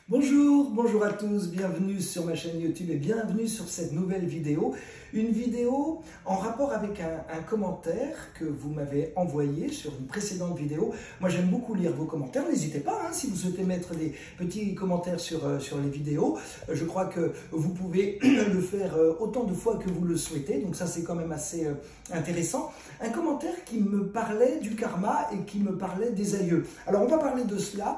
Bonjour à tous, bienvenue sur ma chaîne YouTube et bienvenue sur cette nouvelle vidéo. Une vidéo en rapport avec un commentaire que vous m'avez envoyé sur une précédente vidéo. Moi j'aime beaucoup lire vos commentaires, n'hésitez pas si vous souhaitez mettre des petits commentaires sur les vidéos. Je crois que vous pouvez le faire autant de fois que vous le souhaitez, donc ça c'est quand même assez intéressant. Un commentaire qui me parlait du karma et qui me parlait des aïeux. Alors on va parler de cela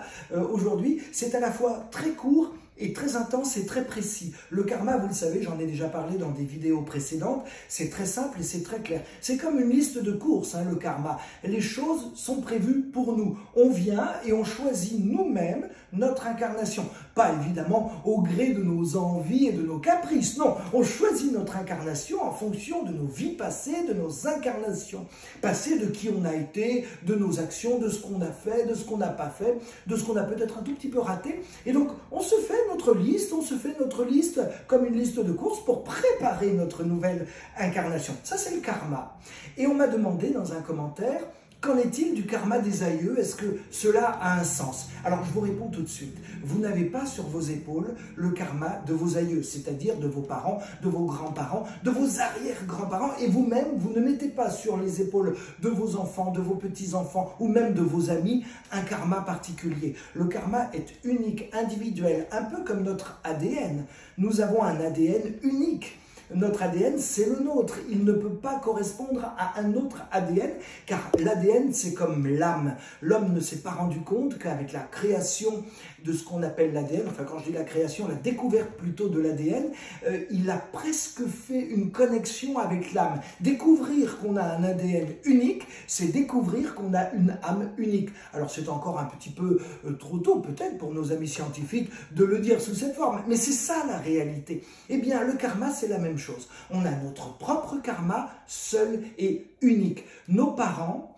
aujourd'hui, c'est à la fois très court et très intense et très précis. Le karma, vous le savez, j'en ai déjà parlé dans des vidéos précédentes, c'est très simple et c'est très clair. C'est comme une liste de courses, le karma. Les choses sont prévues pour nous. On vient et on choisit nous-mêmes notre incarnation. Pas évidemment au gré de nos envies et de nos caprices, non. On choisit notre incarnation en fonction de nos vies passées, de nos incarnations passées, de qui on a été, de nos actions, de ce qu'on a fait, de ce qu'on n'a pas fait, de ce qu'on a peut-être un tout petit peu raté. Et donc, on se fait notre liste comme une liste de courses pour préparer notre nouvelle incarnation. Ça, c'est le karma. Et on m'a demandé dans un commentaire, qu'en est-il du karma des aïeux? Est-ce que cela a un sens? Alors, je vous réponds tout de suite. Vous n'avez pas sur vos épaules le karma de vos aïeux, c'est-à-dire de vos parents, de vos grands-parents, de vos arrière-grands-parents. Et vous-même, vous ne mettez pas sur les épaules de vos enfants, de vos petits-enfants ou même de vos amis un karma particulier. Le karma est unique, individuel, un peu comme notre ADN. Nous avons un ADN unique. Notre ADN, c'est le nôtre. Il ne peut pas correspondre à un autre ADN, car l'ADN, c'est comme l'âme. L'homme ne s'est pas rendu compte qu'avec la création de ce qu'on appelle l'ADN, enfin quand je dis la création, la découverte plutôt de l'ADN, il a presque fait une connexion avec l'âme. Découvrir qu'on a un ADN unique, c'est découvrir qu'on a une âme unique. Alors c'est encore un petit peu trop tôt peut-être pour nos amis scientifiques de le dire sous cette forme, mais c'est ça la réalité. Eh bien le karma, c'est la même chose. On a notre propre karma, seul et unique. Nos parents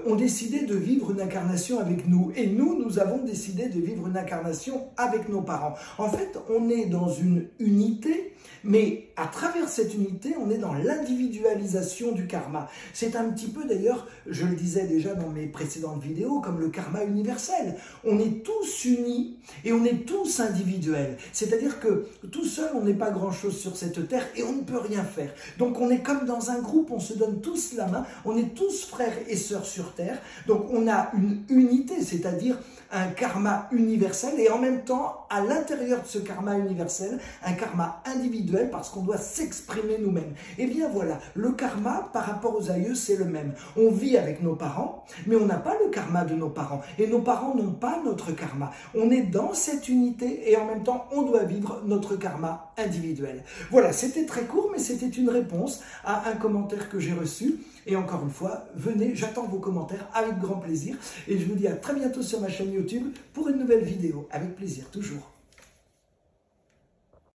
ont décidé de vivre une incarnation avec nous et nous avons décidé de vivre une incarnation avec nos parents. En fait, on est dans une unité, mais à travers cette unité, on est dans l'individualisation du karma. C'est un petit peu d'ailleurs, je le disais déjà dans mes précédentes vidéos, comme le karma universel. On est tous unis et on est tous individuels. C'est-à-dire que tout seul, on n'est pas grand-chose sur cette terre et on ne peut rien faire. Donc on est comme dans un groupe, on se donne tous la main, on est tous frères et sœurs sur terre. Donc on a une unité, c'est-à-dire un karma universel et en même temps, à l'intérieur de ce karma universel, un karma individuel parce qu'on doit s'exprimer nous-mêmes. Et bien voilà, le karma par rapport aux aïeux, c'est le même. On vit avec nos parents, mais on n'a pas le karma de nos parents et nos parents n'ont pas notre karma. On est dans cette unité et en même temps, on doit vivre notre karma individuel. Voilà, c'était très court, mais c'était une réponse à un commentaire que j'ai reçu. Et encore une fois, venez, j'attends vos commentaires avec grand plaisir. Et je vous dis à très bientôt sur ma chaîne YouTube pour une nouvelle vidéo. Avec plaisir, toujours.